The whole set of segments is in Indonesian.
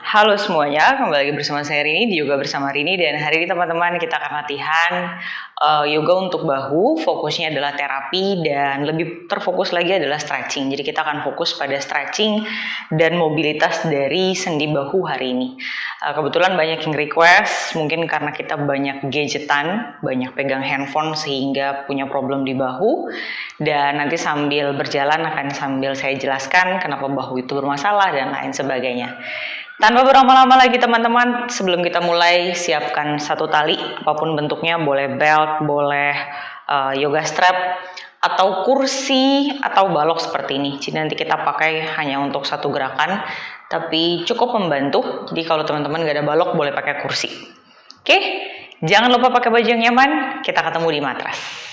Halo semuanya, kembali lagi bersama saya Rini, juga bersama Rini, dan hari ini teman-teman kita akan latihan yoga untuk bahu. Fokusnya adalah terapi dan lebih terfokus lagi adalah stretching. Jadi kita akan fokus pada stretching dan mobilitas dari sendi bahu hari ini. Kebetulan banyak yang request, mungkin karena kita banyak gadgetan, banyak pegang handphone sehingga punya problem di bahu. Dan nanti sambil berjalan akan sambil saya jelaskan kenapa bahu itu bermasalah dan lain sebagainya. Tanpa berlama-lama lagi teman-teman, sebelum kita mulai siapkan satu tali, apapun bentuknya, boleh belt, boleh yoga strap, atau kursi, atau balok seperti ini. Jadi nanti kita pakai hanya untuk satu gerakan, tapi cukup membantu. Jadi kalau teman-teman gak ada balok, boleh pakai kursi. Oke, jangan lupa pakai baju yang nyaman, kita ketemu di matras.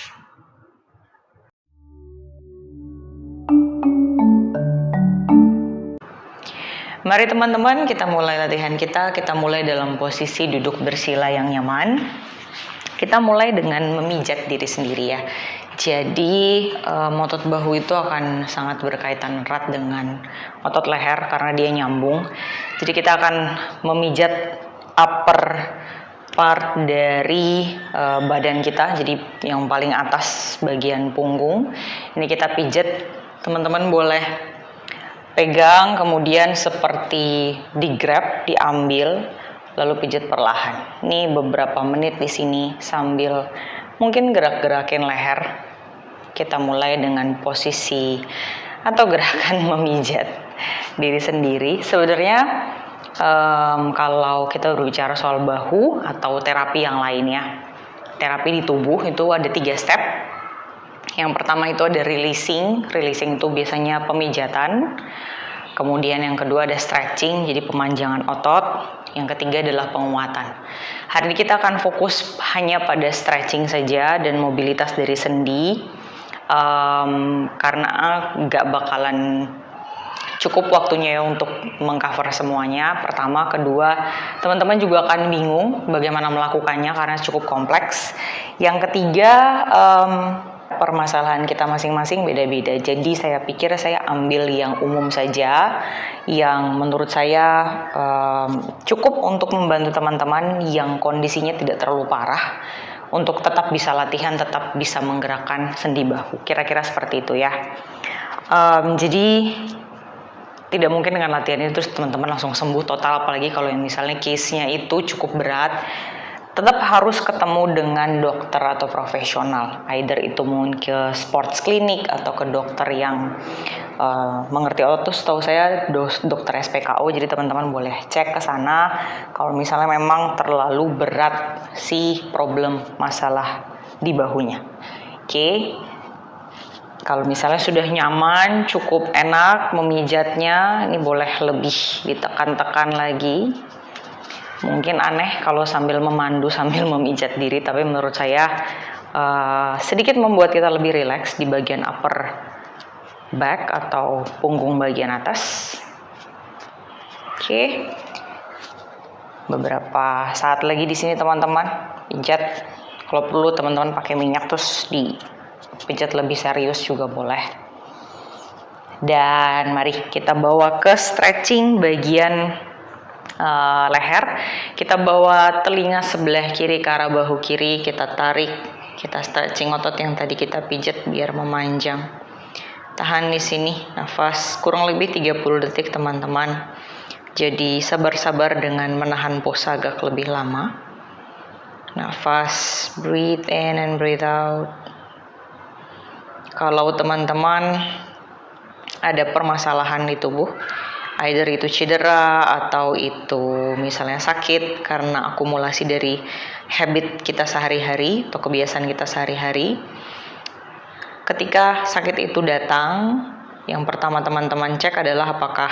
Mari teman-teman, kita mulai latihan kita. Kita mulai dalam posisi duduk bersila yang nyaman. Kita mulai dengan memijat diri sendiri ya. Jadi otot bahu itu akan sangat berkaitan erat dengan otot leher karena dia nyambung. Jadi kita akan memijat upper part dari badan kita. Jadi yang paling atas bagian punggung. Ini kita pijat. Teman-teman boleh pegang, kemudian seperti di-grab, diambil, lalu pijat perlahan. Ini beberapa menit di sini sambil mungkin gerak-gerakin leher. Kita mulai dengan posisi atau gerakan memijat diri sendiri. Sebenarnya kalau kita berbicara soal bahu atau terapi yang lainnya, terapi di tubuh itu ada 3 step. Yang pertama itu ada releasing itu biasanya pemijatan. Kemudian yang kedua ada stretching, jadi pemanjangan otot. Yang ketiga adalah penguatan. Hari ini kita akan fokus hanya pada stretching saja dan mobilitas dari sendi, karena gak bakalan cukup waktunya ya untuk mengcover semuanya. Pertama, kedua, teman-teman juga akan bingung bagaimana melakukannya karena cukup kompleks. Yang ketiga, permasalahan kita masing-masing beda-beda. Jadi saya pikir saya ambil yang umum saja, yang menurut saya cukup untuk membantu teman-teman yang kondisinya tidak terlalu parah untuk tetap bisa latihan, tetap bisa menggerakkan sendi bahu. Kira-kira seperti itu ya. Jadi tidak mungkin dengan latihan ini terus teman-teman langsung sembuh total, apalagi kalau yang misalnya case-nya itu cukup berat. Tetap harus ketemu dengan dokter atau profesional, either itu mungkin ke sports clinic atau ke dokter yang mengerti otot. Setahu saya dokter SPKO, jadi teman-teman boleh cek ke sana kalau misalnya memang terlalu berat si problem masalah di bahunya. Oke. Kalau misalnya sudah nyaman, cukup enak memijatnya, ini boleh lebih ditekan-tekan lagi. Mungkin aneh kalau sambil memandu sambil memijat diri, tapi menurut saya sedikit membuat kita lebih rileks di bagian upper back atau punggung bagian atas. Oke. Beberapa saat lagi di sini teman-teman pijat. Kalau perlu teman-teman pakai minyak terus dipijat lebih serius juga boleh. Dan mari kita bawa ke stretching bagian leher. Kita bawa telinga sebelah kiri ke arah bahu kiri, kita tarik, kita stretching otot yang tadi kita pijat biar memanjang. Tahan di sini nafas kurang lebih 30 detik teman-teman. Jadi sabar-sabar dengan menahan pose agak lebih lama. Nafas, breathe in and breathe out. Kalau teman-teman ada permasalahan di tubuh, either itu cedera atau itu misalnya sakit karena akumulasi dari habit kita sehari-hari atau kebiasaan kita sehari-hari. Ketika sakit itu datang, yang pertama teman-teman cek adalah apakah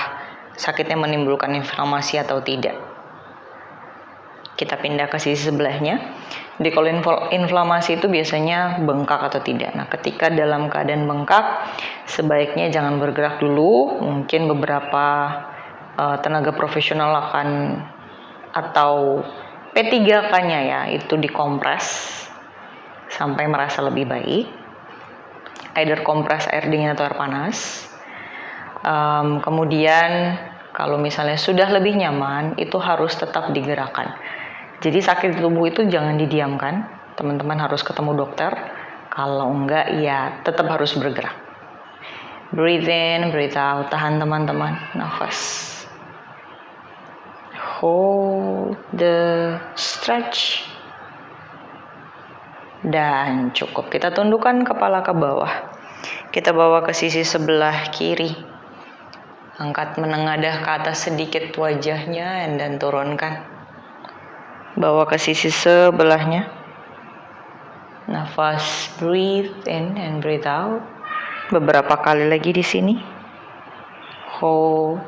sakitnya menimbulkan inflamasi atau tidak. Kita pindah ke sisi sebelahnya. Jadi kalau inflamasi itu biasanya bengkak atau tidak. Nah, ketika dalam keadaan bengkak, sebaiknya jangan bergerak dulu. Mungkin beberapa tenaga profesional akan atau P3K-nya ya, itu dikompres sampai merasa lebih baik. Either kompres air dingin atau air panas. Kemudian Kalau misalnya sudah lebih nyaman, itu harus tetap digerakkan. Jadi sakit di tubuh itu jangan didiamkan, teman-teman harus ketemu dokter. Kalau enggak, ya tetap harus bergerak. Breathe in, breathe out, tahan teman-teman, nafas. Hold the stretch. Dan cukup, kita tundukkan kepala ke bawah. Kita bawa ke sisi sebelah kiri. Angkat menengadah ke atas sedikit wajahnya dan turunkan. Bawa ke sisi sebelahnya. Nafas, breathe in and breathe out. Beberapa kali lagi di sini. Hold.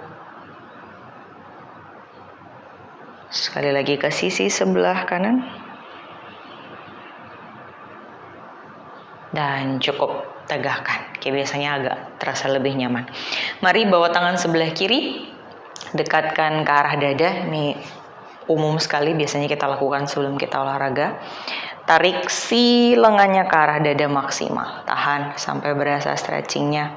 Sekali lagi ke sisi sebelah kanan. Dan cukup, tegakkan. Kayak biasanya agak terasa lebih nyaman. Mari bawa tangan sebelah kiri. Dekatkan ke arah dada. Ini umum sekali biasanya kita lakukan sebelum kita olahraga. Tarik si lengannya ke arah dada maksimal. Tahan sampai berasa stretchingnya.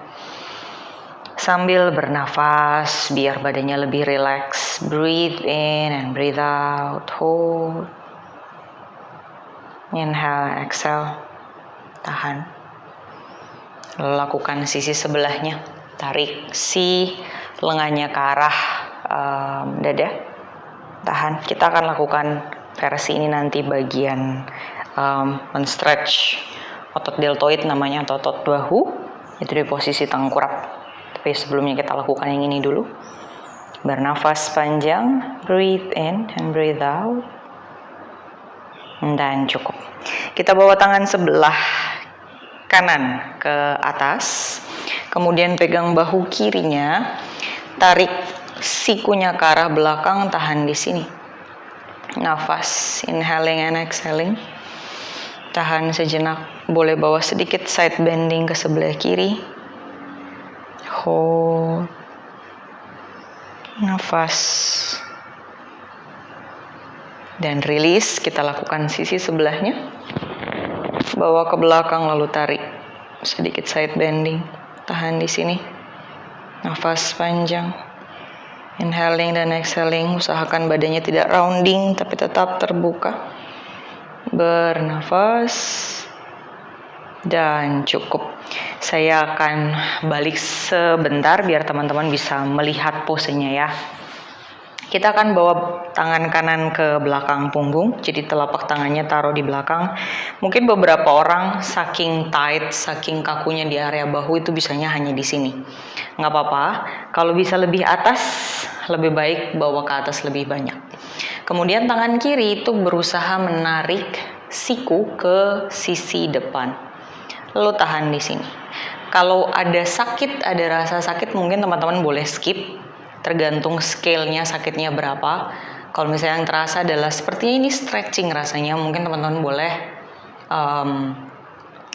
Sambil bernafas biar badannya lebih rileks. Breathe in and breathe out. Hold. Inhale, exhale. Tahan. Lakukan sisi sebelahnya. Tarik si lengannya ke arah dada. Tahan. Kita akan lakukan versi ini nanti bagian men-stretch otot deltoid namanya, atau otot bahu. Itu di posisi tengkurap. Tapi sebelumnya kita lakukan yang ini dulu. Bernafas panjang. Breathe in and breathe out. Dan cukup. Kita bawa tangan sebelah kanan ke atas. Kemudian pegang bahu kirinya. Tarik sikunya ke arah belakang, tahan di sini. Nafas, inhaling and exhaling. Tahan sejenak. Boleh bawa sedikit side bending ke sebelah kiri. Hold. Nafas. Dan release. Kita lakukan sisi sebelahnya. Bawa ke belakang lalu tarik. Sedikit side bending. Tahan di sini. Nafas panjang. Inhaling dan exhaling. Usahakan badannya tidak rounding tapi tetap terbuka. Bernafas. Dan cukup. Saya akan balik sebentar biar teman-teman bisa melihat posenya ya. Kita akan bawa tangan kanan ke belakang punggung. Jadi telapak tangannya taruh di belakang. Mungkin beberapa orang saking tight, saking kakunya di area bahu itu bisanya hanya di sini. Nggak apa-apa. Kalau bisa lebih atas, lebih baik bawa ke atas lebih banyak. Kemudian tangan kiri itu berusaha menarik siku ke sisi depan. Lalu tahan di sini. Kalau ada sakit, ada rasa sakit, mungkin teman-teman boleh skip. Tergantung scale-nya sakitnya berapa. Kalau misalnya yang terasa adalah sepertinya ini stretching rasanya, mungkin teman-teman boleh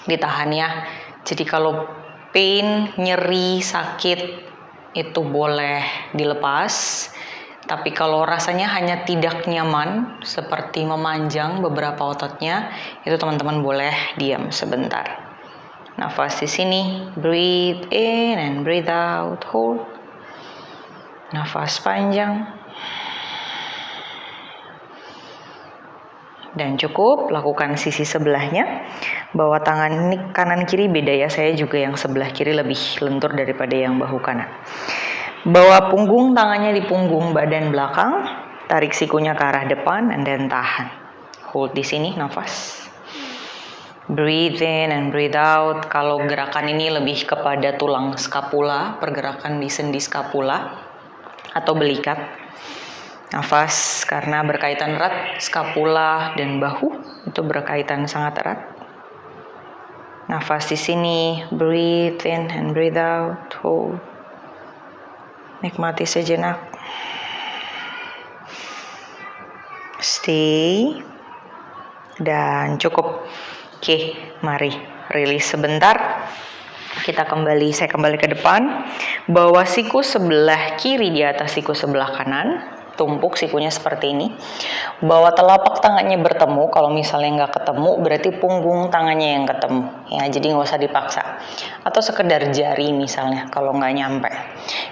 ditahan ya. Jadi kalau pain, nyeri, sakit itu boleh dilepas. Tapi kalau rasanya hanya tidak nyaman, seperti memanjang beberapa ototnya, itu teman-teman boleh diam sebentar. Nafas di sini, breathe in and breathe out, hold. Nafas panjang. Dan cukup, lakukan sisi sebelahnya. Bawa tangan ini kanan kiri beda ya, saya juga yang sebelah kiri lebih lentur daripada yang bahu kanan. Bawa punggung, tangannya di punggung badan belakang. Tarik sikunya ke arah depan and then tahan. Hold di sini, nafas. Breathe in and breathe out. Kalau gerakan ini lebih kepada tulang skapula, pergerakan di sendi skapula atau belikat. Nafas karena berkaitan erat skapula dan bahu, itu berkaitan sangat erat. Nafas di sini, breathe in and breathe out, hold. Nikmati sejenak. Stay. Dan cukup. Oke, mari rilis sebentar. Saya kembali ke depan. Bawa siku sebelah kiri di atas siku sebelah kanan. tumpuk sikunya seperti ini. Bawa telapak tangannya bertemu. Kalau misalnya nggak ketemu, berarti punggung tangannya yang ketemu. Ya, jadi nggak usah dipaksa. Atau sekedar jari misalnya, kalau nggak nyampe.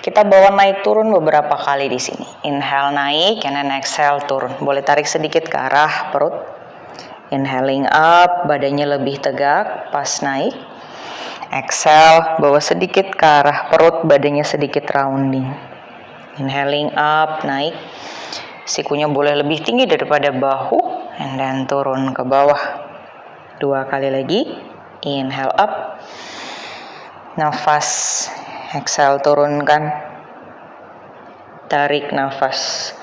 Kita bawa naik turun beberapa kali di sini. Inhale naik, and then exhale turun. Boleh tarik sedikit ke arah perut. Inhaling up, badannya lebih tegak pas naik. Exhale, bawa sedikit ke arah perut, badannya sedikit rounding. Inhaling up, naik. Sikunya boleh lebih tinggi daripada bahu, and then turun ke bawah. 2 kali lagi. Inhale up. Nafas. Exhale, turunkan. Tarik nafas.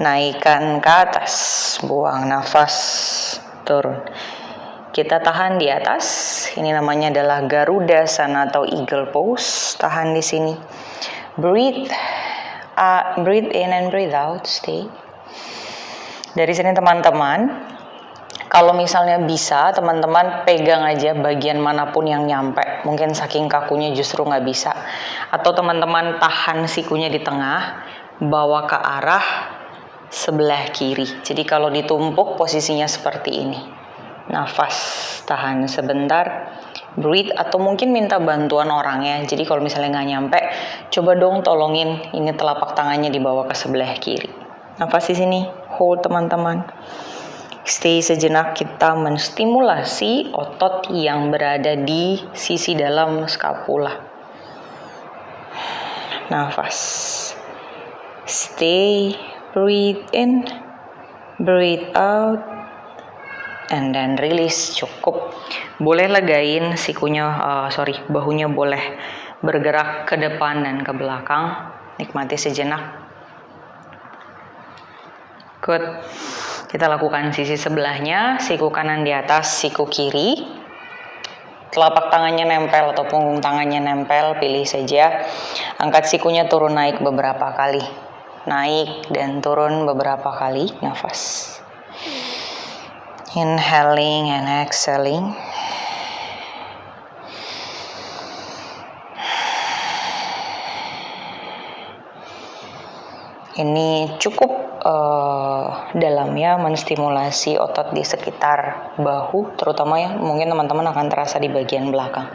Naikkan ke atas. Buang nafas. Turun. Kita tahan di atas. Ini namanya adalah Garudasana atau Eagle Pose. Tahan di sini. Breathe in and breathe out. Stay. Dari sini teman-teman, kalau misalnya bisa, teman-teman pegang aja bagian manapun yang nyampe. Mungkin saking kakunya justru nggak bisa. Atau teman-teman tahan sikunya di tengah, bawa ke arah sebelah kiri. Jadi kalau ditumpuk posisinya seperti ini. Nafas, tahan sebentar. Breathe, atau mungkin minta bantuan orangnya. Jadi kalau misalnya nggak nyampe, coba dong tolongin ini telapak tangannya dibawa ke sebelah kiri. Nafas di sini, hold teman-teman. Stay sejenak, kita menstimulasi otot yang berada di sisi dalam skapula. Nafas. Stay, breathe in, breathe out, and then release. Cukup. Boleh legain sikunya, bahunya boleh bergerak ke depan dan ke belakang. Nikmati sejenak. Good. Kita lakukan sisi sebelahnya. Siku kanan di atas, siku kiri. Telapak tangannya nempel atau punggung tangannya nempel, pilih saja. Angkat sikunya turun naik beberapa kali. Naik dan turun beberapa kali. Nafas. Inhaling and exhaling. Ini cukup dalam ya, menstimulasi otot di sekitar bahu, terutama ya mungkin teman-teman akan terasa di bagian belakang.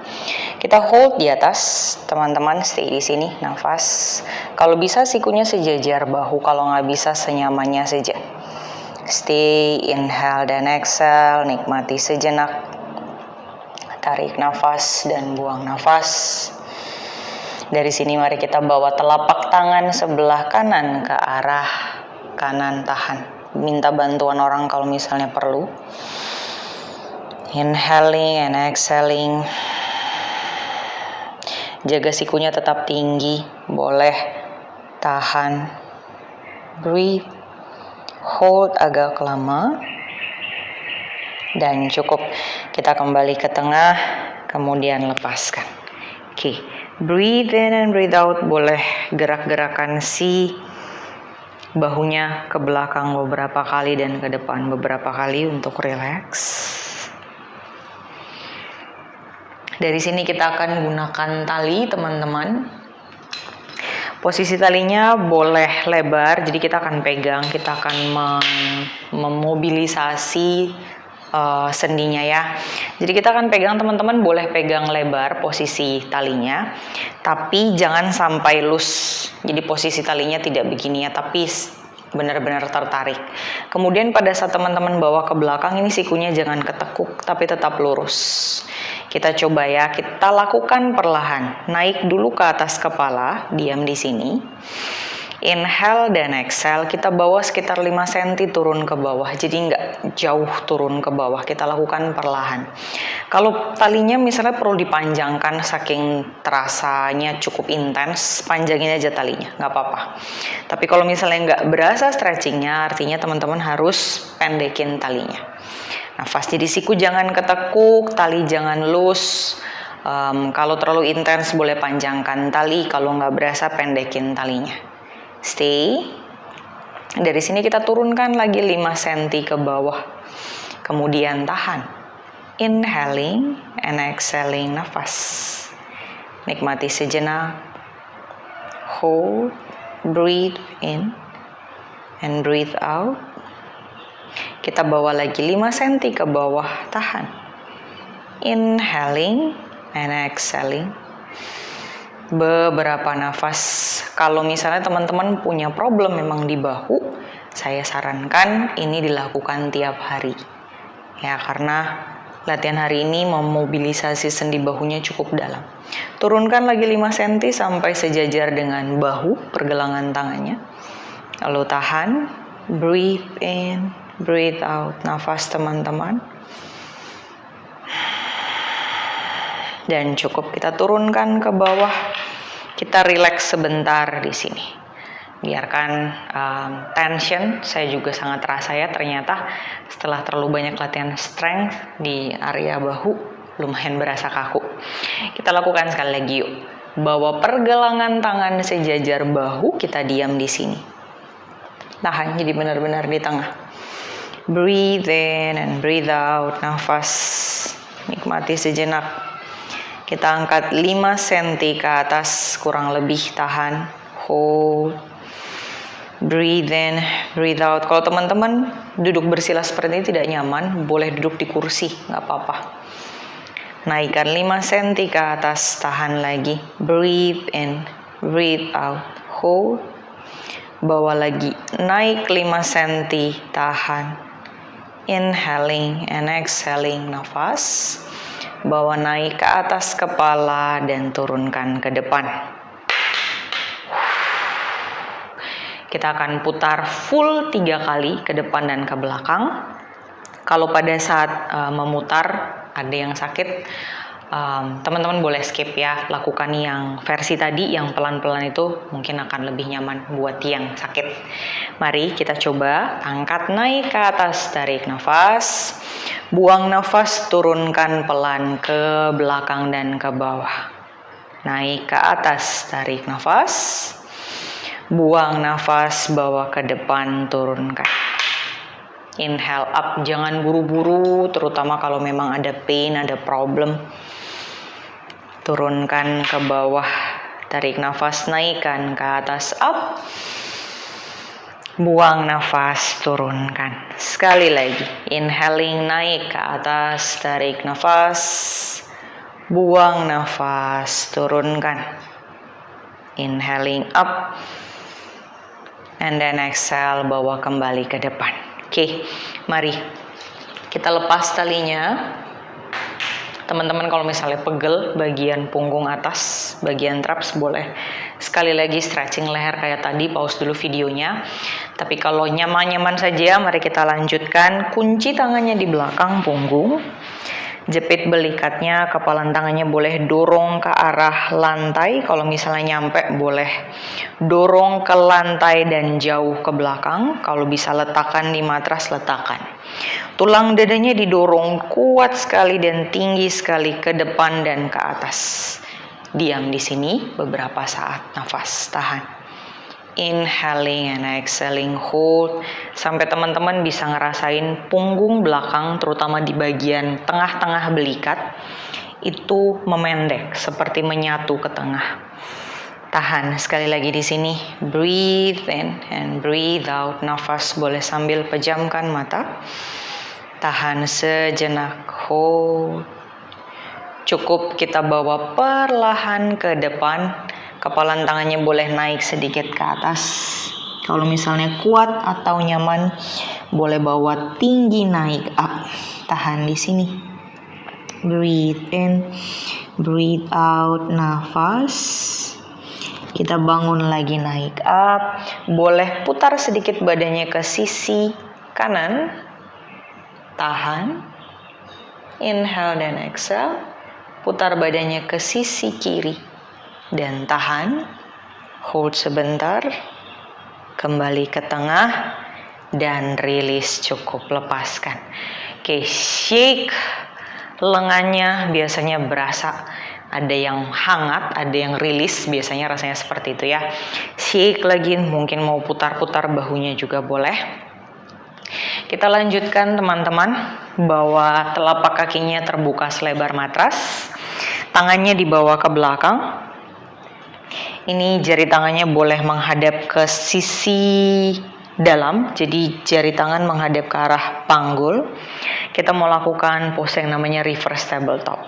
Kita hold di atas, teman-teman stay di sini, nafas. Kalau bisa sikunya sejajar bahu, kalau nggak bisa senyamannya saja. Stay, inhale dan exhale, nikmati sejenak. Tarik nafas dan buang nafas. Dari sini mari kita bawa telapak tangan sebelah kanan ke arah kanan, tahan. Minta bantuan orang kalau misalnya perlu. Inhaling and exhaling. Jaga sikunya tetap tinggi, boleh tahan. Breathe. Hold agak lama. Dan cukup. Kita kembali ke tengah, kemudian lepaskan. Oke. Breathe in and breathe out. Boleh gerak-gerakan si bahunya ke belakang beberapa kali dan ke depan beberapa kali untuk relax. Dari sini kita akan gunakan tali, teman-teman. Posisi talinya boleh lebar, jadi kita akan pegang, kita akan memobilisasi sendinya ya. Jadi kita akan pegang, teman-teman boleh pegang lebar posisi talinya, tapi jangan sampai loose. Jadi posisi talinya tidak begini ya, tapi benar-benar tertarik. Kemudian pada saat teman-teman bawa ke belakang, ini sikunya jangan ketekuk, tapi tetap lurus. Kita coba ya, kita lakukan perlahan. Naik dulu ke atas kepala, diam di sini. Inhale dan exhale, kita bawa sekitar 5 cm turun ke bawah, jadi nggak jauh turun ke bawah, kita lakukan perlahan. Kalau talinya misalnya perlu dipanjangkan saking terasanya cukup intens, panjangin aja talinya, nggak apa-apa. Tapi kalau misalnya nggak berasa stretchingnya, artinya teman-teman harus pendekin talinya. Nafas, jadi siku jangan ketekuk, tali jangan loose. Kalau terlalu intens boleh panjangkan tali, kalau nggak berasa pendekin talinya. Stay. Dari sini kita turunkan lagi 5 cm ke bawah. Kemudian tahan. Inhaling and exhaling, nafas. Nikmati sejenak. Hold, breathe in, and breathe out. Kita bawa lagi 5 cm ke bawah, tahan. Inhaling and exhaling. Beberapa nafas. Kalau misalnya teman-teman punya problem memang di bahu, saya sarankan ini dilakukan tiap hari. Ya, karena latihan hari ini memobilisasi sendi bahunya cukup dalam. Turunkan lagi 5 cm sampai sejajar dengan bahu, pergelangan tangannya. Lalu tahan, breathe in, breathe out. Nafas teman-teman. Dan cukup kita turunkan ke bawah. Kita relax sebentar di sini. Biarkan tension, saya juga sangat terasa ya, ternyata setelah terlalu banyak latihan strength di area bahu, lumayan berasa kaku. Kita lakukan sekali lagi yuk. Bawa pergelangan tangan sejajar bahu, kita diam di sini. Tahan, jadi benar-benar di tengah. Breathe in and breathe out. Nafas, nikmati sejenak. Kita angkat 5 cm ke atas, kurang lebih, tahan, hold, breathe in, breathe out. Kalau teman-teman duduk bersila seperti ini tidak nyaman, boleh duduk di kursi, nggak apa-apa. Naikkan 5 cm ke atas, tahan lagi, breathe in, breathe out, hold, bawa lagi, naik 5 cm, tahan, inhaling and exhaling, nafas. Bawa naik ke atas kepala dan turunkan ke depan. Kita akan putar full 3 kali ke depan dan ke belakang. Kalau pada saat memutar ada yang sakit, teman-teman boleh skip ya. Lakukan yang versi tadi, yang pelan-pelan itu mungkin akan lebih nyaman buat yang sakit. Mari kita coba angkat naik ke atas, tarik nafas. Buang nafas, turunkan pelan ke belakang dan ke bawah. Naik ke atas, tarik nafas. Buang nafas, bawa ke depan, turunkan. Inhale up, jangan buru-buru, terutama kalau memang ada pain, ada problem. Turunkan ke bawah, tarik nafas, naikkan ke atas, up. Buang nafas, turunkan. Sekali lagi, inhaling naik ke atas, tarik nafas. Buang nafas, turunkan. Inhaling up. And then exhale, bawa kembali ke depan. Oke, mari kita lepas talinya. Teman-teman kalau misalnya pegel bagian punggung atas, bagian traps, boleh sekali lagi stretching leher kayak tadi, pause dulu videonya. Tapi kalau nyaman-nyaman saja, mari kita lanjutkan. Kunci tangannya di belakang punggung. Jepit belikatnya, kepalan tangannya boleh dorong ke arah lantai. Kalau misalnya nyampe, boleh dorong ke lantai dan jauh ke belakang. Kalau bisa letakkan di matras, letakkan. Tulang dadanya didorong kuat sekali dan tinggi sekali ke depan dan ke atas. Diam di sini beberapa saat, nafas, tahan. Inhaling and exhaling, hold. Sampai teman-teman bisa ngerasain punggung belakang, terutama di bagian tengah-tengah belikat, itu memendek, seperti menyatu ke tengah. Tahan sekali lagi di sini. Breathe in and breathe out. Nafas boleh sambil pejamkan mata. Tahan sejenak, hold. Cukup kita bawa perlahan ke depan. Kepalan tangannya boleh naik sedikit ke atas. Kalau misalnya kuat atau nyaman, boleh bawa tinggi naik up. Tahan di sini. Breathe in, breathe out. Nafas. Kita bangun lagi, naik up. Boleh putar sedikit badannya ke sisi kanan. Tahan. Inhale dan exhale. Putar badannya ke sisi kiri. Dan tahan. Hold sebentar. Kembali ke tengah. Dan rilis, cukup, lepaskan. Oke, shake lengannya, biasanya berasa ada yang hangat, ada yang rilis, biasanya rasanya seperti itu ya. Shake lagi, mungkin mau putar-putar bahunya juga boleh. Kita lanjutkan teman-teman, bawa telapak kakinya terbuka selebar matras, tangannya dibawa ke belakang. Ini jari tangannya boleh menghadap ke sisi dalam, jadi jari tangan menghadap ke arah panggul. Kita mau lakukan pose yang namanya reverse tabletop.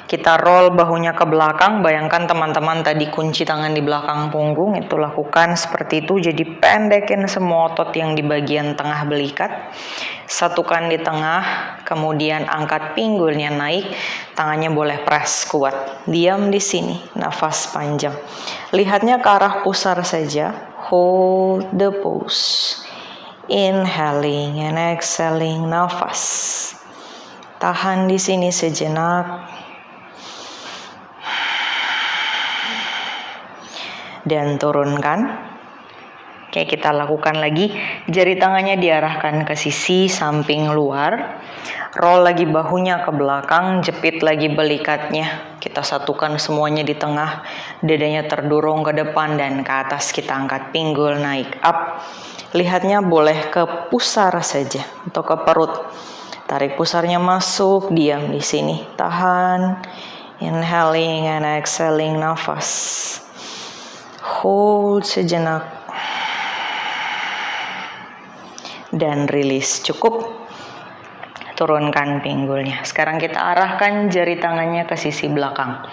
Kita roll bahunya ke belakang. Bayangkan teman-teman tadi kunci tangan di belakang punggung, itu lakukan seperti itu. Jadi pendekin semua otot yang di bagian tengah belikat. Satukan di tengah, kemudian angkat pinggulnya naik. Tangannya boleh press kuat. Diam di sini, nafas panjang. Lihatnya ke arah pusar saja. Hold the pose. Inhaling and exhaling, nafas. Tahan di sini sejenak. Dan turunkan. Oke, kita lakukan lagi. Jari tangannya diarahkan ke sisi samping luar. Roll lagi bahunya ke belakang, jepit lagi belikatnya. Kita satukan semuanya di tengah. Dadanya terdorong ke depan dan ke atas. Kita angkat pinggul naik up. Lihatnya boleh ke pusar saja atau ke perut. Tarik pusarnya masuk, diam di sini. Tahan. Inhaling and exhaling, nafas. Hold sejenak. Dan rilis. Cukup. Turunkan pinggulnya. Sekarang kita arahkan jari tangannya ke sisi belakang.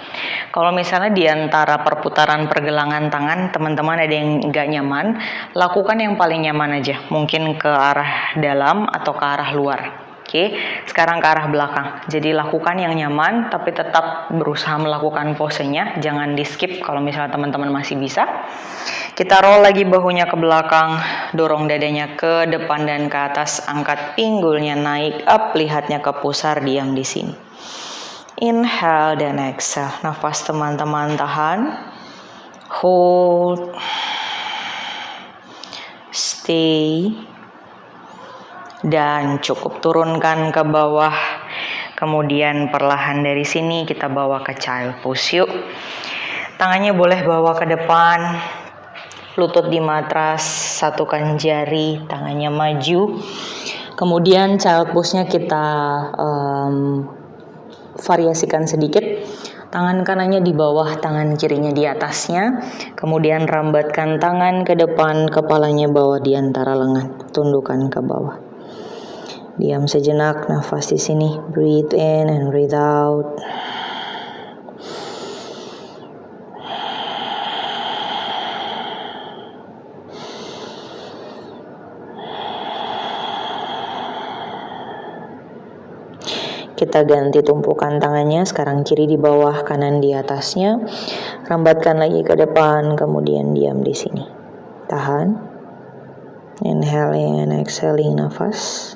Kalau misalnya di antara perputaran pergelangan tangan teman-teman ada yang nggak nyaman, lakukan yang paling nyaman aja. Mungkin ke arah dalam atau ke arah luar. Oke, sekarang ke arah belakang. Jadi lakukan yang nyaman, tapi tetap berusaha melakukan posenya. Jangan di skip kalau misalnya teman-teman masih bisa. Kita roll lagi bahunya ke belakang, dorong dadanya ke depan dan ke atas, angkat pinggulnya naik up, lihatnya ke pusar, diam di sini. Inhale dan exhale, nafas teman-teman tahan, hold, stay, dan cukup. Turunkan ke bawah, kemudian perlahan dari sini kita bawa ke child pose yuk. Tangannya boleh bawa ke depan. Lutut di matras, satukan jari, tangannya maju. Kemudian child pose-nya kita variasikan sedikit. Tangan kanannya di bawah, tangan kirinya di atasnya. Kemudian rambatkan tangan ke depan, kepalanya bawa di antara lengan, tundukkan ke bawah. Diam sejenak, nafas di sini. Breathe in and breathe out. Kita ganti tumpukan tangannya, sekarang kiri di bawah, kanan di atasnya. Rambatkan lagi ke depan, kemudian diam di sini. Tahan. Inhaling and exhaling, nafas.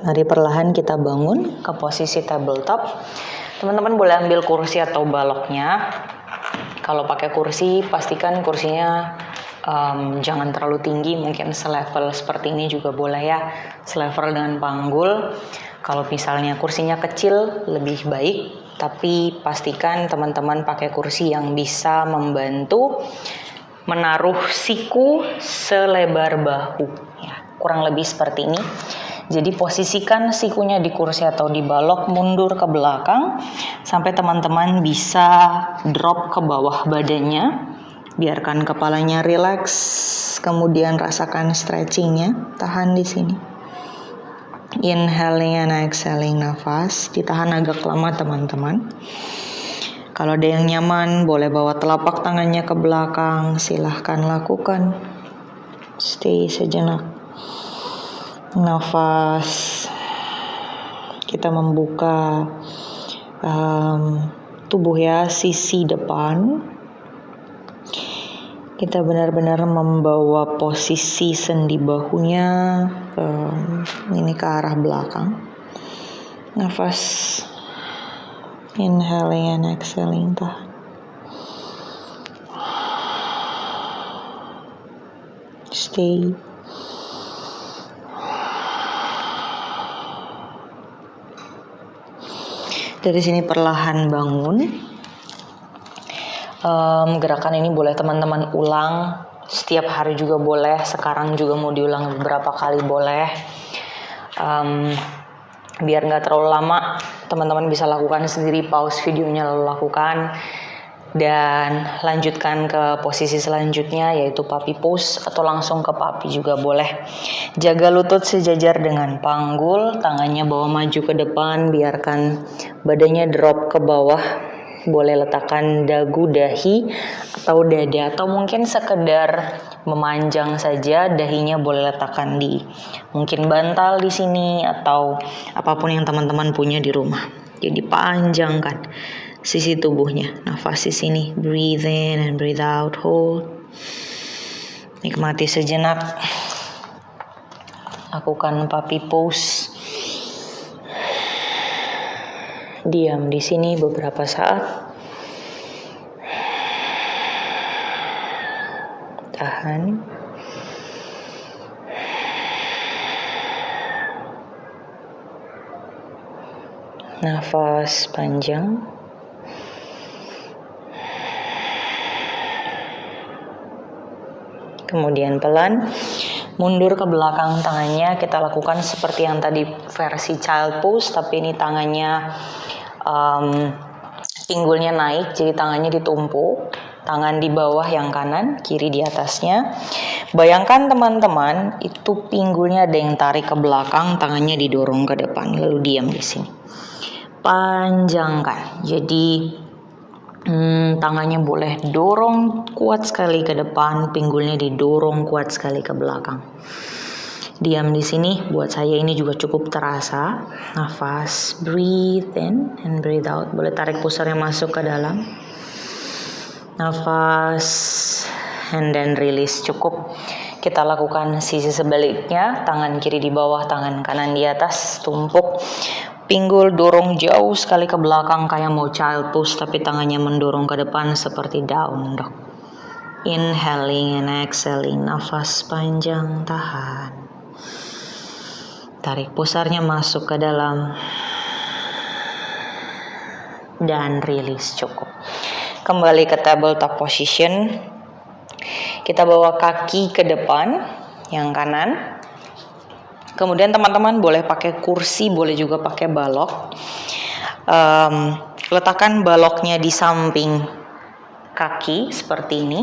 Mari perlahan kita bangun ke posisi tabletop. Teman-teman boleh ambil kursi atau baloknya. Kalau pakai kursi, pastikan kursinya jangan terlalu tinggi, mungkin selevel seperti ini juga boleh ya, selevel dengan panggul. Kalau misalnya kursinya kecil lebih baik, tapi pastikan teman-teman pakai kursi yang bisa membantu menaruh siku selebar bahu, ya, kurang lebih seperti ini. Jadi posisikan sikunya di kursi atau di balok, mundur ke belakang sampai teman-teman bisa drop ke bawah badannya. Biarkan kepalanya rileks, kemudian rasakan stretchingnya. Tahan di sini. Inhaling and exhaling, nafas. Ditahan agak lama teman-teman. Kalau ada yang nyaman, boleh bawa telapak tangannya ke belakang. Silahkan lakukan. Stay sejenak. Nafas. Kita membuka tubuh ya, sisi depan. Kita benar-benar membawa posisi sendi bahunya ini ke arah belakang. Nafas. Inhaling and exhaling, tahan. Stay. Dari sini perlahan bangun. Gerakan ini boleh teman-teman ulang setiap hari juga boleh. Sekarang juga mau diulang beberapa kali boleh. Biar nggak terlalu lama, teman-teman bisa lakukan sendiri, pause videonya lalu lakukan. Dan lanjutkan ke posisi selanjutnya, yaitu puppy pose atau langsung ke puppy juga boleh. Jaga lutut sejajar dengan panggul, tangannya bawa maju ke depan, biarkan badannya drop ke bawah. Boleh letakkan dagu, dahi, atau dada, atau mungkin sekedar memanjang saja, dahinya boleh letakkan di mungkin bantal di sini atau apapun yang teman-teman punya di rumah. Jadi panjangkan sisi tubuhnya. Nafas di sini, breathe in and breathe out, hold. Nikmati sejenak. Lakukan puppy pose. Diam di sini beberapa saat. Tahan. Nafas panjang. Kemudian pelan mundur ke belakang tangannya. Kita lakukan seperti yang tadi versi child pose, tapi ini tangannya pinggulnya naik, jadi tangannya ditumpuk, tangan di bawah yang kanan, kiri di atasnya. Bayangkan teman-teman, itu pinggulnya ada yang tarik ke belakang, tangannya didorong ke depan, lalu diam di sini. Panjangkan, jadi tangannya boleh dorong kuat sekali ke depan, pinggulnya didorong kuat sekali ke belakang. Diam di sini, buat saya ini juga cukup terasa. Nafas, breathe in and breathe out. Boleh tarik pusarnya masuk ke dalam. Nafas, and then release. Cukup. Kita lakukan sisi sebaliknya, tangan kiri di bawah, tangan kanan di atas, tumpuk. Pinggul dorong jauh sekali ke belakang kayak mau child pose, tapi tangannya mendorong ke depan seperti down dog. Inhaling and exhaling, nafas panjang, tahan. Tarik pusarnya masuk ke dalam. Dan release, cukup. Kembali ke tabletop position. Kita bawa kaki ke depan, yang kanan. Kemudian teman-teman boleh pakai kursi, boleh juga pakai balok. Letakkan baloknya di samping kaki seperti ini.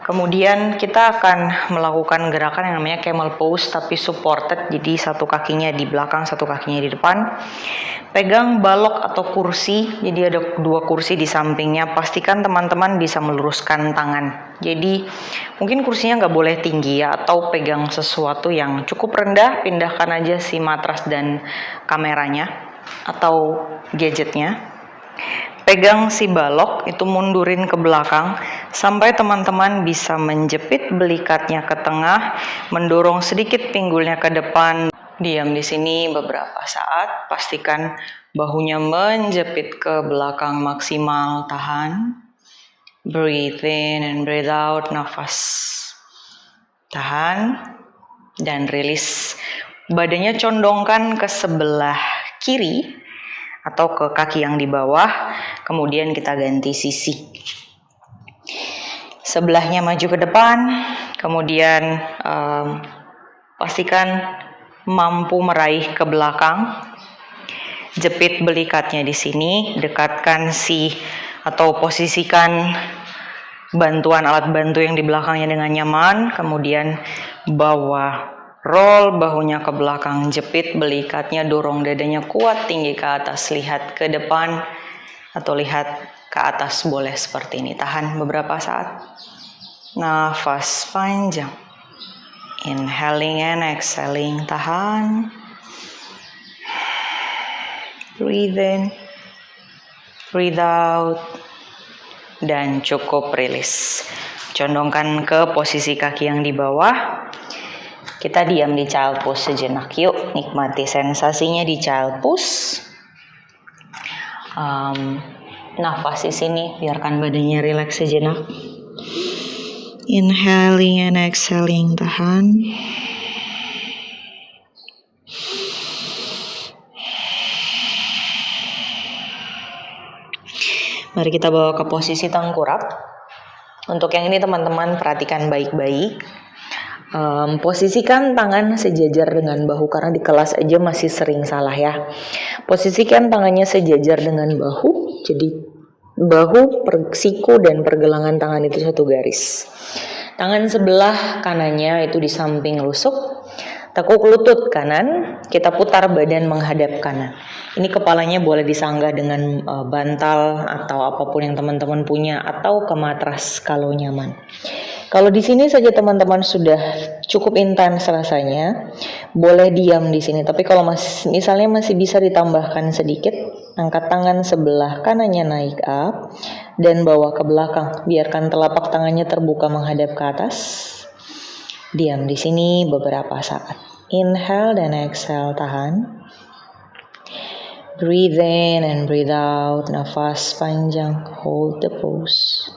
Kemudian kita akan melakukan gerakan yang namanya camel pose, tapi supported. Jadi satu kakinya di belakang, satu kakinya di depan. Pegang balok atau kursi, jadi ada dua kursi di sampingnya. Pastikan teman-teman bisa meluruskan tangan. Jadi mungkin kursinya nggak boleh tinggi ya, atau pegang sesuatu yang cukup rendah. Pindahkan aja si matras dan kameranya atau gadgetnya. Pegang si balok, itu mundurin ke belakang sampai teman-teman bisa menjepit belikatnya ke tengah, mendorong sedikit pinggulnya ke depan. Diam di sini beberapa saat, pastikan bahunya menjepit ke belakang maksimal, tahan. Breathe in and breathe out, nafas. Tahan dan release. Badannya condongkan ke sebelah kiri atau ke kaki yang di bawah, kemudian kita ganti sisi. Sebelahnya maju ke depan, kemudian pastikan mampu meraih ke belakang. Jepit belikatnya di sini, dekatkan atau posisikan bantuan alat bantu yang di belakangnya dengan nyaman, kemudian bawa roll bahunya ke belakang, jepit belikatnya, dorong dadanya kuat tinggi ke atas, lihat ke depan atau lihat ke atas boleh seperti ini. Tahan beberapa saat. Nafas panjang. Inhaling and exhaling, tahan. Breathe in, breathe out, dan cukup release. Condongkan ke posisi kaki yang di bawah. Kita diam di child pose sejenak. Yuk, nikmati sensasinya di child pose. Nafas di sini, biarkan badannya rileks sejenak. Inhaling and exhaling, tahan. Mari kita bawa ke posisi tengkurap. Untuk yang ini teman-teman perhatikan baik-baik. Posisikan tangan sejajar dengan bahu, karena di kelas aja masih sering salah ya. Posisikan tangannya sejajar dengan bahu, jadi bahu, siku dan pergelangan tangan itu satu garis. Tangan sebelah kanannya itu di samping rusuk, tekuk lutut kanan, kita putar badan menghadap kanan. Ini kepalanya boleh disanggah dengan bantal atau apapun yang teman-teman punya, atau ke matras kalau nyaman. Kalau di sini saja teman-teman sudah cukup intens rasanya, boleh diam di sini. Tapi kalau misalnya masih bisa ditambahkan sedikit, angkat tangan sebelah kanannya naik up dan bawa ke belakang. Biarkan telapak tangannya terbuka menghadap ke atas. Diam di sini beberapa saat. Inhale dan exhale, tahan. Breathe in and breathe out, nafas panjang, hold the pose.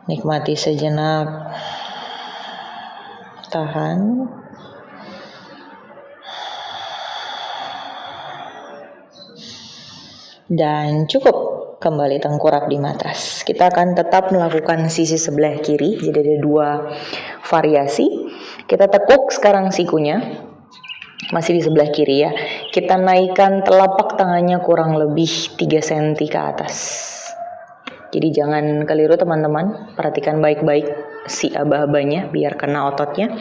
Nikmati sejenak, tahan. Dan cukup, kembali tengkurap di matras. Kita akan tetap melakukan sisi sebelah kiri, jadi ada 2 variasi. Kita tekuk sekarang sikunya, masih di sebelah kiri ya. Kita naikkan telapak tangannya kurang lebih 3 cm ke atas. Jadi jangan keliru teman-teman, perhatikan baik-baik si aba-abanya biar kena ototnya.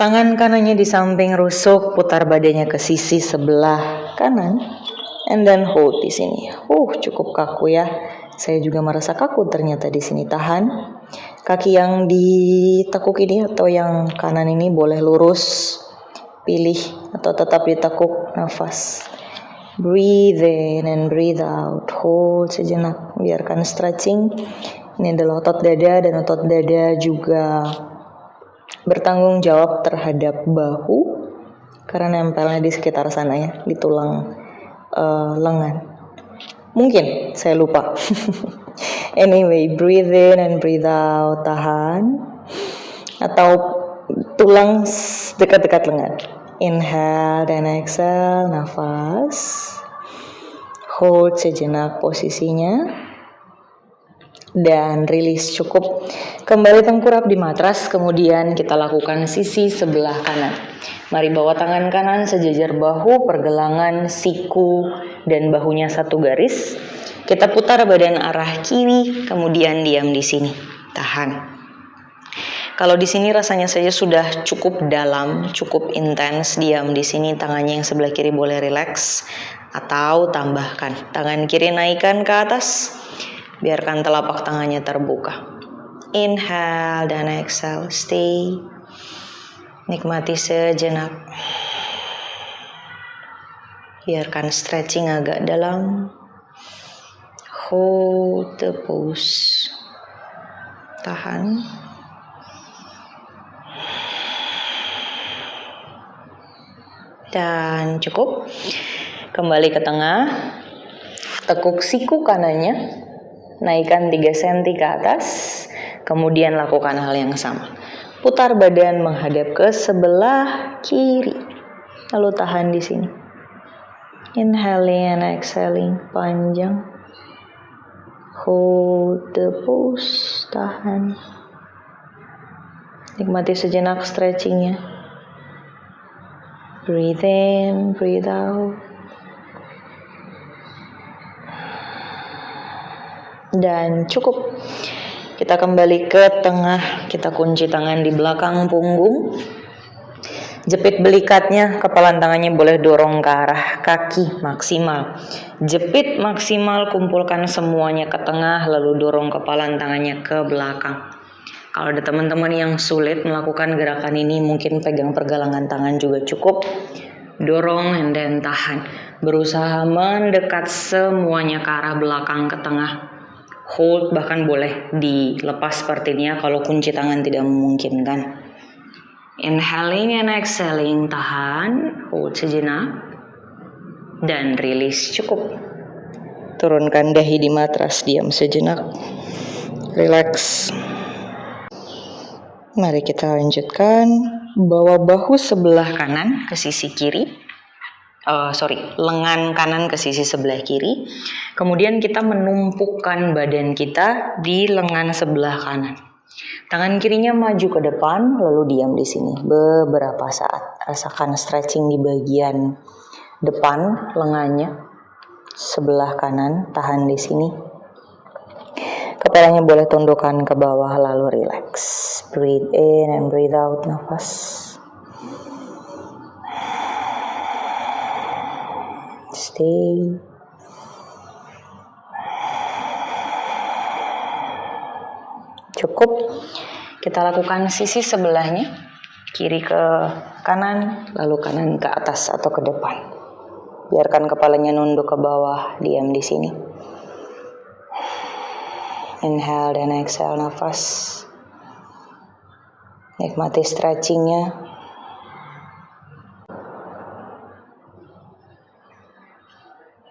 Tangan kanannya di samping rusuk, putar badannya ke sisi sebelah kanan, and then hold di sini. Cukup kaku ya. Saya juga merasa kaku ternyata di sini. Tahan. Kaki yang ditekuk ini atau yang kanan ini boleh lurus, pilih atau tetap ditekuk. Nafas. Breathe in and breathe out. Hold sejenak. Biarkan stretching. Ini adalah otot dada, dan otot dada juga bertanggung jawab terhadap bahu karena nempelnya di sekitar sana ya, di tulang lengan. Mungkin saya lupa. Anyway, breathe in and breathe out. Tahan. Atau tulang dekat-dekat lengan. Inhale dan exhale, nafas. Hold sejenak posisinya. Dan rilis, cukup. Kembali tengkurap di matras, kemudian kita lakukan sisi sebelah kanan. Mari bawa tangan kanan sejajar bahu, pergelangan, siku, dan bahunya satu garis. Kita putar badan arah kiri, kemudian diam di sini. Tahan. Kalau di sini rasanya saja sudah cukup dalam, cukup intens, diam di sini. Tangannya yang sebelah kiri boleh rileks atau tambahkan. Tangan kiri naikkan ke atas, biarkan telapak tangannya terbuka. Inhale dan exhale, stay. Nikmati sejenak. Biarkan stretching agak dalam. Hold the pose. Tahan. Dan cukup. Kembali ke tengah. Tekuk siku kanannya. Naikkan 3 cm ke atas. Kemudian lakukan hal yang sama. Putar badan menghadap ke sebelah kiri. Lalu tahan di sini. Inhaling and exhaling panjang. Hold the pose. Tahan. Nikmati sejenak stretchingnya. Breathe in, breathe out. Dan cukup. Kita kembali ke tengah. Kita kunci tangan di belakang punggung. Jepit belikatnya, kepalan tangannya boleh dorong ke arah kaki maksimal. Jepit maksimal, kumpulkan semuanya ke tengah, lalu dorong kepalan tangannya ke belakang. Kalau ada teman-teman yang sulit melakukan gerakan ini, mungkin pegang pergelangan tangan juga cukup. Dorong and then tahan. Berusaha mendekat semuanya ke arah belakang ke tengah. Hold, bahkan boleh dilepas seperti ini ya kalau kunci tangan tidak memungkinkan. Inhaling and exhaling, tahan. Hold sejenak. Dan rilis, cukup. Turunkan dahi di matras, diam sejenak. Relax. Mari kita lanjutkan. Bawa bahu sebelah kanan ke sisi kiri. Lengan kanan ke sisi sebelah kiri. Kemudian kita menumpukkan badan kita di lengan sebelah kanan. Tangan kirinya maju ke depan, lalu diam di sini beberapa saat. Rasakan stretching di bagian depan lengannya, sebelah kanan. Tahan di sini. Kepalanya boleh tundukkan ke bawah, lalu relax. Breathe in and breathe out. Nafas. Stay. Cukup. Kita lakukan sisi sebelahnya, kiri ke kanan, lalu kanan ke atas atau ke depan. Biarkan kepalanya nunduk ke bawah, diam di sini. Inhale dan exhale nafas. Nikmati stretchingnya.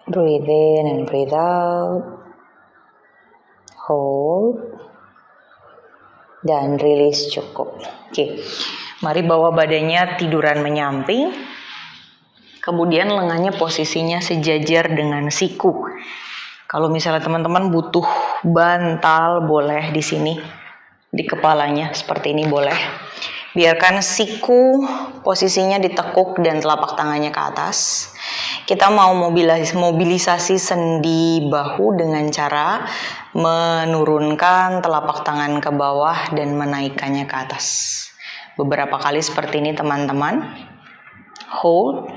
Breathe in and breathe out. Hold. Dan release cukup. Oke. Mari bawa badannya tiduran menyamping. Kemudian lengannya posisinya sejajar dengan siku. Kalau misalnya teman-teman butuh bantal, boleh di sini. Di kepalanya seperti ini boleh. Biarkan siku posisinya ditekuk dan telapak tangannya ke atas. Kita mau mobilisasi sendi bahu dengan cara menurunkan telapak tangan ke bawah dan menaikkannya ke atas. Beberapa kali seperti ini teman-teman. Hold.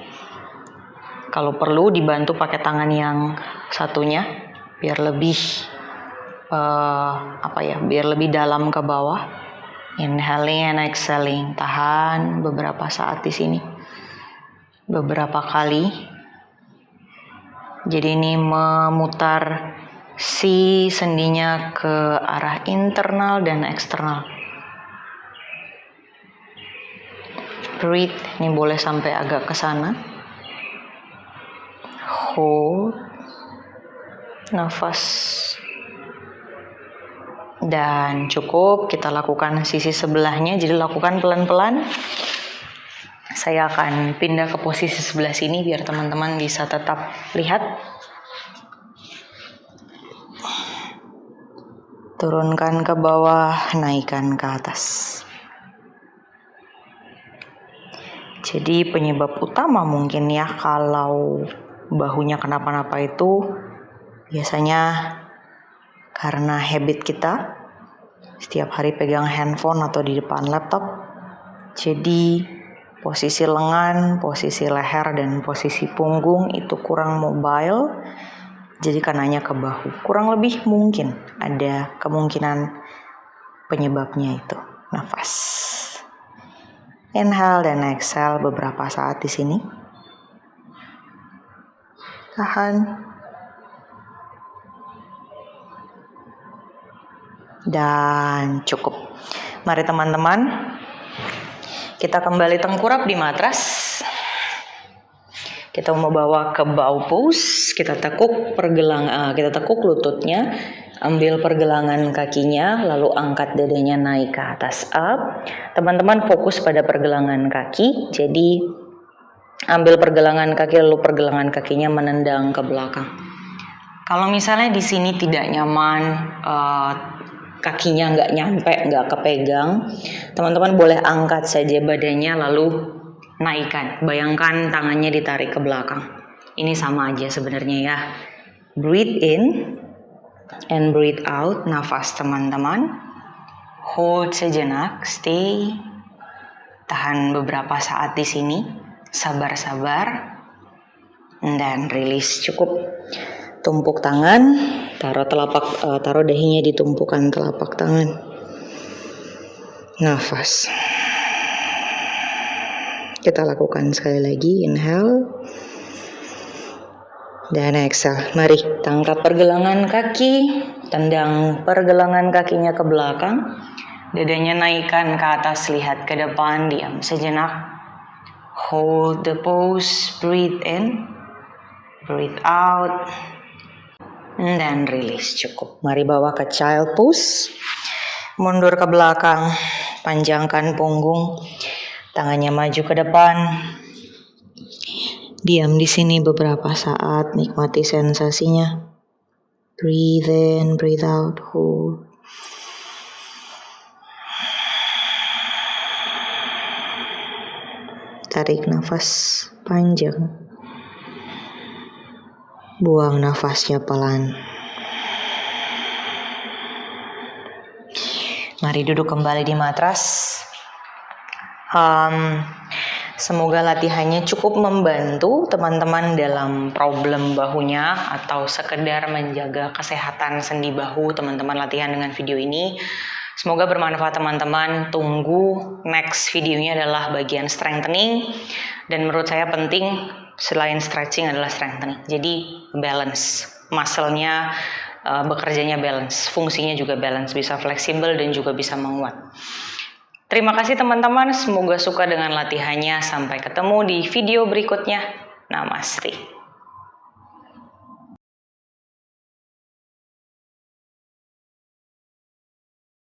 Kalau perlu dibantu pakai tangan yang satunya biar lebih biar lebih dalam ke bawah. Inhaling and exhaling. Tahan beberapa saat di sini. Beberapa kali. Jadi ini memutar si sendinya ke arah internal dan eksternal. Breathe, ini boleh sampai agak ke sana. Hold. Nafas. Dan cukup, kita lakukan sisi sebelahnya, jadi lakukan pelan-pelan. Saya akan pindah ke posisi sebelah sini biar teman-teman bisa tetap lihat. Turunkan ke bawah, naikkan ke atas. Jadi penyebab utama mungkin ya kalau bahunya kenapa-napa itu biasanya karena habit kita setiap hari pegang handphone atau di depan laptop. Jadi posisi lengan, posisi leher, dan posisi punggung itu kurang mobile. Jadi kanannya ke bahu. Kurang lebih mungkin ada kemungkinan penyebabnya itu. Nafas. Inhale dan exhale beberapa saat di sini. Tahan. Dan cukup. Mari teman-teman, kita kembali tengkurap di matras. Kita mau bawa ke bow pose. Kita tekuk lututnya, ambil pergelangan kakinya, lalu angkat dadanya naik ke atas up. Teman-teman fokus pada pergelangan kaki. Jadi ambil pergelangan kaki lalu pergelangan kakinya menendang ke belakang. Kalau misalnya di sini tidak nyaman, kakinya nggak nyampe, nggak kepegang, teman-teman boleh angkat saja badannya lalu naikkan. Bayangkan tangannya ditarik ke belakang. Ini sama aja sebenarnya ya. Breathe in and breathe out. Nafas teman-teman. Hold sejenak, stay. Tahan beberapa saat di sini. Sabar-sabar. Dan release. Cukup. Tumpuk tangan, taruh dahinya di tumpukan telapak tangan. Nafas. Kita lakukan sekali lagi, inhale dan exhale. Mari tangkap pergelangan kaki, tendang pergelangan kakinya ke belakang, dadanya naikkan ke atas, lihat ke depan, diam sejenak. Hold the pose, breathe in, breathe out. Dan release. Cukup. Mari bawa ke child pose. Mundur ke belakang. Panjangkan punggung. Tangannya maju ke depan. Diam di sini beberapa saat. Nikmati sensasinya. Breathe in, breathe out, hold. Tarik nafas panjang. Buang nafasnya pelan. Mari duduk kembali di matras. Semoga latihannya cukup membantu teman-teman dalam problem bahunya atau sekedar menjaga kesehatan sendi bahu teman-teman latihan dengan video ini. Semoga bermanfaat teman-teman. Tunggu next videonya adalah bagian strengthening. Dan menurut saya penting selain stretching adalah strengthening. Jadi balance. Muscle-nya bekerjanya balance. Fungsinya juga balance. Bisa fleksibel dan juga bisa menguat. Terima kasih teman-teman. Semoga suka dengan latihannya. Sampai ketemu di video berikutnya. Namaste.